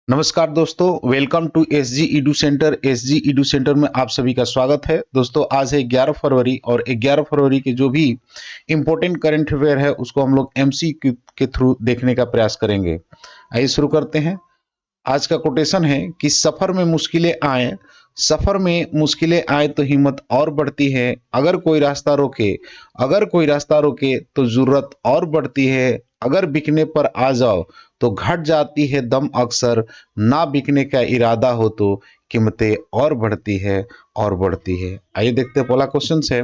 नमस्कार दोस्तों, welcome to SG edu centre. SG edu centre में आप सभी का स्वागत है। दोस्तों आज है 11 फरवरी और 11 फरवरी के जो भी इम्पोर्टेंट करंट अफेयर है उसको हम लोग एमसीक्यू के थ्रू देखने का प्रयास करेंगे। आइए शुरू करते हैं। आज का कोटेशन है कि सफर में मुश्किलें आए तो हिम्मत और बढ़ती है। अगर कोई रास्ता रोके तो जरूरत और बढ़ती है। अगर बिकने पर आ जाओ तो घट जाती है दम अक्सर। ना बिकने का इरादा हो तो कीमतें और बढ़ती है। आइए देखते हैं। पहला क्वेश्चन है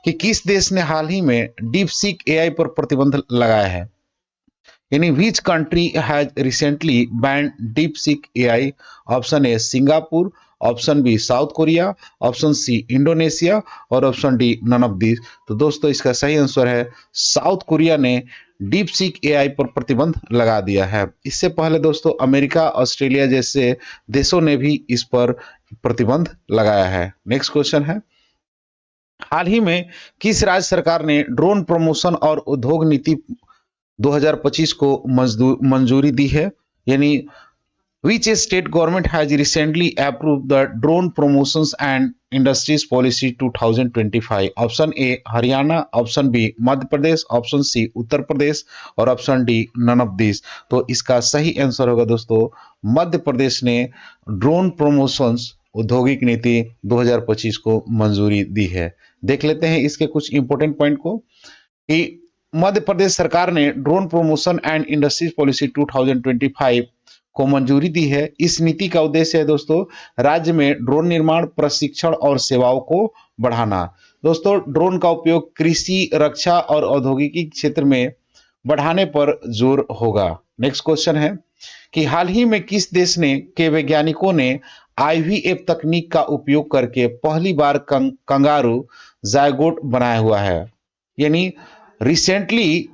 कि किस देश ने हाल ही में डीप सीक एआई पर प्रतिबंध लगाया है। यानी which country has recently banned DeepSeek AI. Option A Singapore, option B South Korea, option C Indonesia और option D none of this. तो दोस्तों इसका सही आंसर है साउथ कोरिया ने डीप सीक एआई पर प्रतिबंध लगा दिया है। इससे पहले दोस्तों अमेरिका, ऑस्ट्रेलिया जैसे देशों ने भी इस पर प्रतिबंध लगाया है। नेक्स्ट क्वेश्चन है, हाल ही में किस राज्य सरकार ने ड्रोन प्रमोशन और उद्योग नीति 2025 को मंजूरी दी है। यानी which state government has recently approved the drone promotions and industries policy 2025। Option A Haryana, option B Madhya Pradesh, option C Uttar Pradesh और option D none of this. तो इसका सही आंसर होगा दोस्तों मध्य प्रदेश ने ड्रोन प्रमोशंस औद्योगिक नीति 2025 को मंजूरी दी है। देख लेते हैं इसके कुछ इंपोर्टेंट पॉइंट को कि मध्य प्रदेश सरकार ने drone promotion and industries policy 2025 को मंजूरी दी है। इस नीति का उद्देश्य है दोस्तों राज्य में ड्रोन निर्माण, प्रशिक्षण और सेवाओं को बढ़ाना। दोस्तों ड्रोन का उपयोग कृषि, रक्षा और औद्योगिकी क्षेत्र में बढ़ाने पर जोर होगा। नेक्स्ट क्वेश्चन है कि हाल ही में किस देश के वैज्ञानिकों ने आईवीएफ तकनीक का उपयोग करके पहली बार कंगारू जायगोट बनाया हुआ है। यानी recently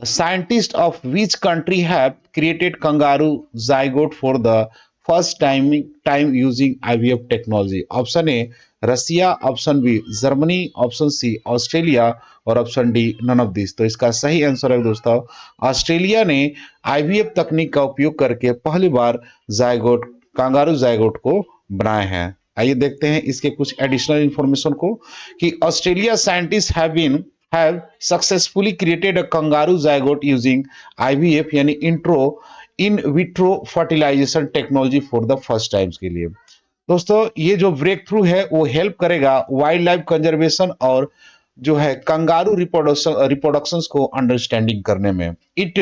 scientists of which country have created kangaroo zygote for the first time using IVF technology। Option A Russia, option B Germany, option C Australia और option D none of this. तो इसका सही answer है दोस्तों Australia ने IVF तकनीक का उपयोग करके पहली बार जायगोट कंगारू जायगोट को बनाए हैं। आइए देखते हैं इसके कुछ एडिशनल इंफॉर्मेशन को कि Australia scientist have successfully created a kangaroo zygote using IVF यानी in vitro fertilisation technology for the first times के लिए। दोस्तों ये जो ब्रेक थ्रू है वो हेल्प करेगा वाइल्ड लाइफ कंजर्वेशन और जो है कंगारू रिप्रोडक्शन को अंडरस्टैंडिंग करने में। It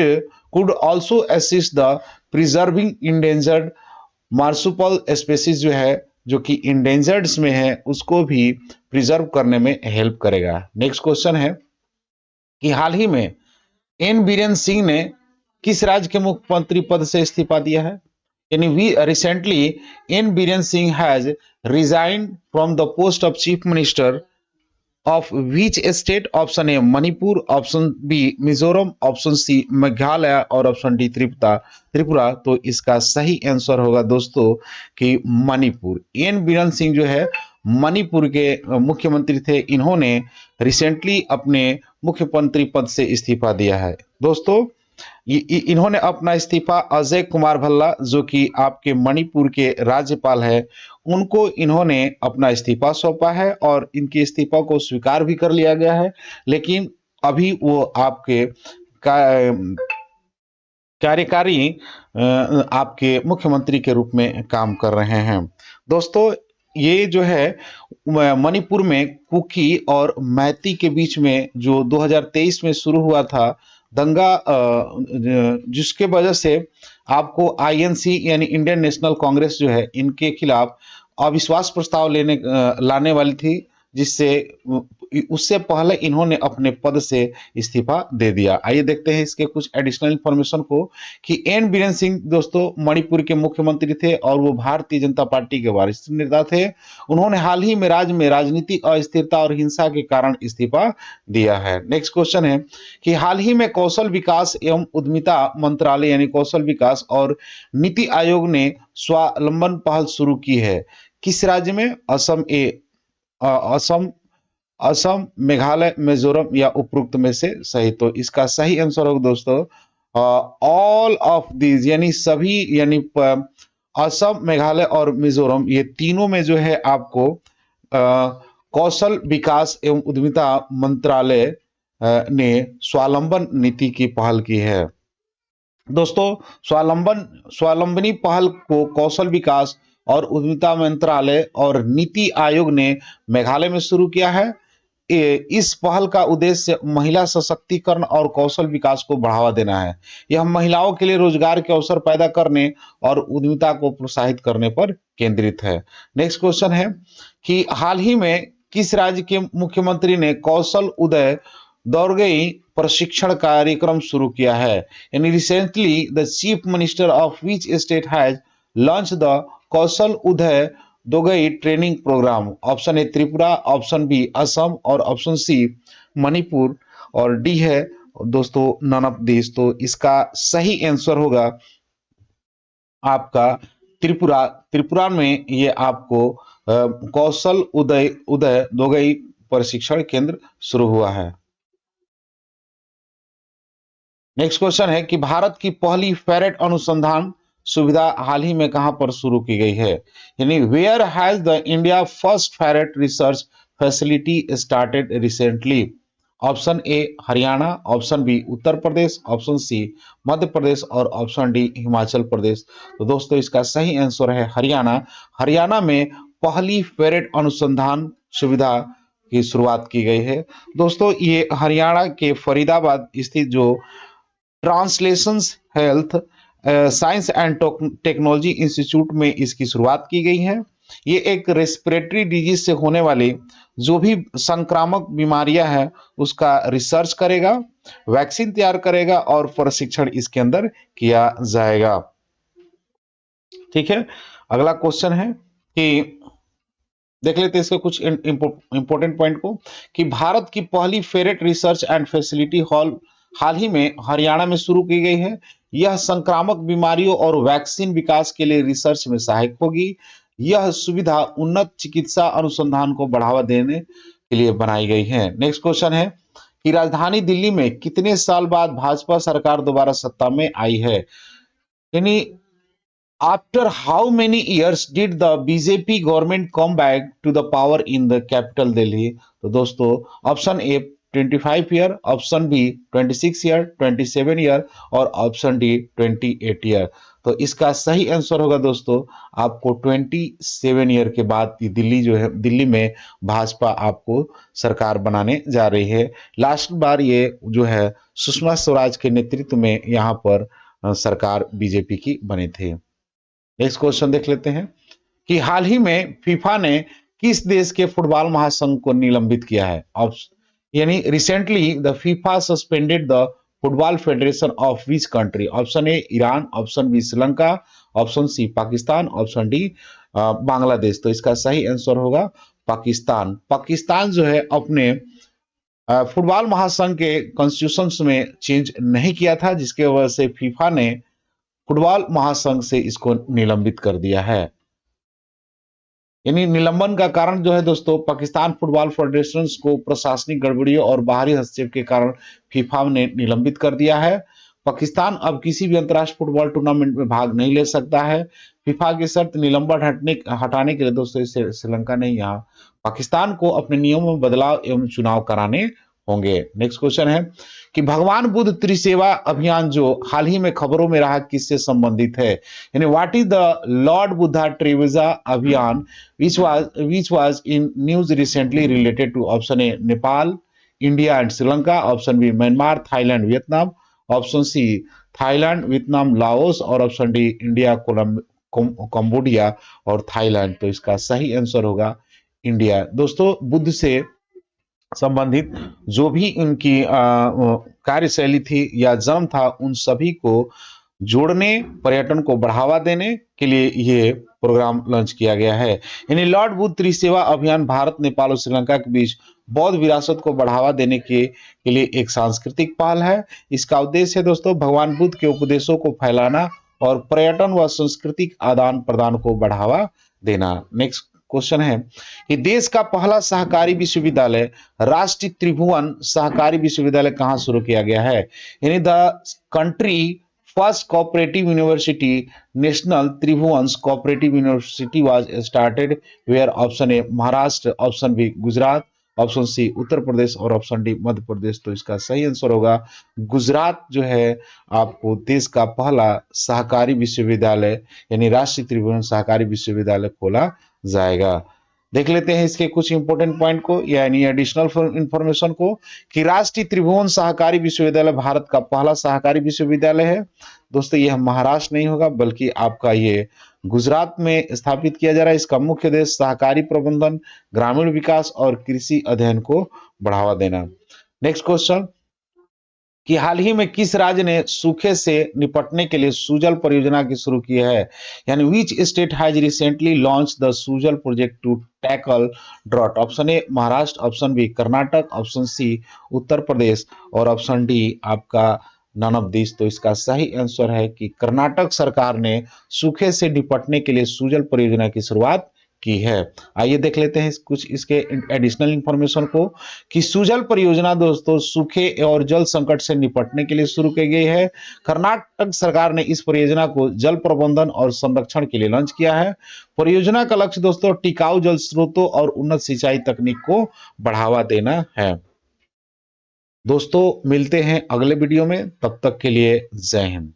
could also assist the preserving endangered marsupial species जो है जो कि इंडेंजर्ड में है उसको भी प्रिजर्व करने में हेल्प करेगा। नेक्स्ट क्वेश्चन है कि हाल ही में एन बीरेन सिंह ने किस राज्य के मुख्यमंत्री पद से इस्तीफा दिया है। यानी recently N Biren Singh has resigned from the post of chief minister of which state. Option A Manipur, option B Mizoram, option C Meghalaya और ऑप्शन डी त्रिपुरा। तो इसका सही आंसर होगा दोस्तों कि मणिपुर। एन बीरेन सिंह जो है मणिपुर के मुख्यमंत्री थे। इन्होंने रिसेंटली अपने मुख्यमंत्री पद से इस्तीफा दिया है। दोस्तों इन्होंने अपना इस्तीफा अजय कुमार भल्ला जो कि आपके मणिपुर के राज्यपाल है उनको इन्होंने अपना इस्तीफा सौंपा है और इनके इस्तीफा को स्वीकार भी कर लिया गया है। लेकिन अभी वो आपके कार्यकारी आपके मुख्यमंत्री के रूप में काम कर रहे हैं। दोस्तों ये जो है मणिपुर में कुकी और मैती के बीच में जो 2023 में शुरू हुआ था दंगा, जिसके वजह से आपको आईएनसी यानी इंडियन नेशनल कांग्रेस जो है इनके खिलाफ अविश्वास प्रस्ताव लाने वाली थी, जिससे उससे पहले इन्होंने अपने पद से इस्तीफा दे दिया। आइए देखते हैं इसके कुछ एडिशनल इंफॉर्मेशन को कि एन बीरेन सिंह दोस्तों मणिपुर के मुख्यमंत्री थे और वो भारतीय जनता पार्टी के वरिष्ठ नेता थे। उन्होंने हाल ही में राज्य में राजनीतिक अस्थिरता और हिंसा के कारण इस्तीफा दिया है। नेक्स्ट क्वेश्चन है कि हाल ही में कौशल विकास एवं उद्यमिता मंत्रालय यानी कौशल विकास और नीति आयोग ने स्वावलंबन पहल शुरू की है। किस राज्य में? असम, मेघालय, मिजोरम या उपरोक्त में से सही। तो इसका सही आंसर होगा दोस्तों ऑल ऑफ दीज यानी सभी, यानी असम, मेघालय और मिजोरम, ये तीनों में जो है आपको कौशल विकास एवं उद्यमिता मंत्रालय ने स्वावलंबन नीति की पहल की है। दोस्तों, स्वावलंबनी पहल को कौशल विकास और उद्यमिता मंत्रालय और नीति आयोग ने मेघालय में शुरू किया है। इस पहल का उद्देश्य महिला सशक्तिकरण और कौशल विकास को बढ़ावा देना है। यह महिलाओं के लिए रोजगार के अवसर पैदा करने और उद्यमिता को प्रोत्साहित करने पर केंद्रित है। नेक्स्ट क्वेश्चन है कि हाल ही में किस राज्य के मुख्यमंत्री ने कौशल उदय दौरगई प्रशिक्षण कार्यक्रम शुरू किया है? यानी recently the chief minister of which state has launch the Kaushal Uday दोगई training program? Option A Tripura, option B Assam और ऑप्शन सी मणिपुर और डी है दोस्तों नन ऑफ दिस। तो इसका सही आंसर होगा आपका त्रिपुरा। त्रिपुरा में ये आपको कौशल उदय दोगई प्रशिक्षण केंद्र शुरू हुआ है। नेक्स्ट क्वेश्चन है कि भारत की पहली फेरेट अनुसंधान सुविधा हाल ही में कहां पर शुरू की गई है? यानी where has the India first ferret research facility started recently? Option A Haryana, option B Uttar Pradesh, option C Madhya Pradesh और ऑप्शन डी हिमाचल प्रदेश। तो दोस्तों इसका सही आंसर है हरियाणा। हरियाणा में पहली फेरेट अनुसंधान सुविधा की शुरुआत की गई है। दोस्तों ये हरियाणा के फरीदाबाद स्थित जो translations health science and technology institute में इसकी शुरुआत की गई है। ये एक रेस्पिरेटरी डिजीज से होने वाली जो भी संक्रामक बीमारियां हैं उसका रिसर्च करेगा, वैक्सीन तैयार करेगा और प्रशिक्षण इसके अंदर किया जाएगा। ठीक है, अगला क्वेश्चन है कि देख लेते हैं इसके कुछ इंपॉर्टेंट पॉइंट को कि भारत की पहली फेरेट रिसर्च एंड फैसिलिटी हॉल हाल ही में हरियाणा में शुरू की गई है। यह संक्रामक बीमारियों और वैक्सीन विकास के लिए रिसर्च में सहायक होगी। यह सुविधा उन्नत चिकित्सा अनुसंधान को बढ़ावा देने के लिए बनाई गई है। नेक्स्ट क्वेश्चन है कि राजधानी दिल्ली में कितने साल बाद भाजपा सरकार दोबारा सत्ता में आई है? यानी after how many years did the BJP government come back to the power in the capital Delhi? तो दोस्तों option A 25 year, option B 26 year, 27 year और ऑप्शन डी 28 ईयर। तो इसका सही आंसर होगा दोस्तों आपको 27 ईयर के बाद दिल्ली जो है, दिल्ली में भाजपा आपको सरकार बनाने जा रही है। लास्ट बार ये जो है सुषमा स्वराज के नेतृत्व में यहाँ पर सरकार बीजेपी की बनी थी। नेक्स्ट क्वेश्चन देख लेते हैं कि हाल ही में फीफा ने किस देश के फुटबॉल महासंघ को निलंबित किया है? यानी recently the FIFA suspended the football federation of which country? Option A Iran, option B Sri Lanka, option C Pakistan, option D Bangladesh. तो इसका सही आंसर होगा पाकिस्तान। पाकिस्तान जो है अपने फुटबॉल महासंघ के कॉन्स्टिट्यूशन में चेंज नहीं किया था, जिसके वजह से फीफा ने फुटबॉल महासंघ से इसको निलंबित कर दिया है। यानी निलंबन का कारण जो है दोस्तों पाकिस्तान फुटबॉल फेडरेशन को प्रशासनिक गड़बड़ियों और बाहरी हस्तक्षेप के कारण फीफा ने निलंबित कर दिया है। पाकिस्तान अब किसी भी अंतर्राष्ट्रीय फुटबॉल टूर्नामेंट में भाग नहीं ले सकता है। फीफा की शर्त निलंबन हटाने के लिए दोस्तों श्रीलंका ने यहाँ पाकिस्तान को अपने नियमों में बदलाव एवं चुनाव कराने होंगे। नेक्स्ट क्वेश्चन है कि भगवान बुद्ध त्रिसेवा अभियान जो हाल ही में खबरों में रहा किससे संबंधित है? यानी what is the Lord Buddha ट्रिवेजा अभियान which was in news recently related to? Option A Nepal, India and Sri Lanka, option B Myanmar, Thailand, Vietnam, option C Thailand, Vietnam, Laos और ऑप्शन डी इंडिया, कंबोडिया और थाईलैंड। तो इसका सही आंसर होगा India. दोस्तों बुद्ध से संबंधित जो भी उनकी कार्यशैली थी या जन्म था उन सभी को जोड़ने, पर्यटन को बढ़ावा देने के लिए ये प्रोग्राम लॉन्च किया गया है। यानी लॉर्ड बुद्ध त्रिसेवा अभियान भारत, नेपाल और श्रीलंका के बीच बौद्ध विरासत को बढ़ावा देने के लिए एक सांस्कृतिक पहल है। इसका उद्देश्य है दोस्तों भगवान बुद्ध के उपदेशों को फैलाना और पर्यटन व सांस्कृतिक आदान प्रदान को बढ़ावा देना। नेक्स्ट क्वेश्चन है कि देश का पहला सहकारी विश्वविद्यालय राष्ट्रीय त्रिभुवन सहकारी विश्वविद्यालय कहाँ शुरू किया गया है? यानी the country first cooperative university national त्रिभुवंस cooperative university was started where? Option A Maharashtra, option B Gujarat, option C Uttar Pradesh और ऑप्शन डी मध्य प्रदेश। तो इसका सही आंसर होगा गुजरात जो है आपको देश का पहला सहकारी विश्वविद्यालय यानी राष्ट्रीय त्रिभुवन सहकारी विश्वविद्यालय खोला जाएगा। देख लेते हैं इसके कुछ इंपॉर्टेंट पॉइंट को यानी एडिशनल इंफॉर्मेशन को कि राष्ट्रीय त्रिभुवन सहकारी विश्वविद्यालय भारत का पहला सहकारी विश्वविद्यालय है। दोस्तों यह महाराष्ट्र नहीं होगा बल्कि आपका ये गुजरात में स्थापित किया जा रहा है। इसका मुख्य उद्देश्य सहकारी प्रबंधन, ग्रामीण विकास और कृषि अध्ययन को बढ़ावा देना। नेक्स्ट क्वेश्चन कि हाल ही में किस राज्य ने सूखे से निपटने के लिए सुजल परियोजना की शुरू की है? यानी which state has recently launch the Sujal project to tackle drought? Option A Maharashtra, option B Karnataka, option C Uttar Pradesh और ऑप्शन डी आपका नन ऑफ दिस। तो इसका सही आंसर है कि कर्नाटक सरकार ने सूखे से निपटने के लिए सुजल परियोजना की शुरुआत की है। आइए देख लेते हैं कुछ इसके एडिशनल इंफॉर्मेशन को कि सुजल परियोजना दोस्तों सूखे और जल संकट से निपटने के लिए शुरू की गई है। कर्नाटक सरकार ने इस परियोजना को जल प्रबंधन और संरक्षण के लिए लॉन्च किया है। परियोजना का लक्ष्य दोस्तों टिकाऊ जल स्रोतों और उन्नत सिंचाई तकनीक को बढ़ावा देना है। दोस्तों मिलते हैं अगले वीडियो में, तब तक के लिए जय हिंद।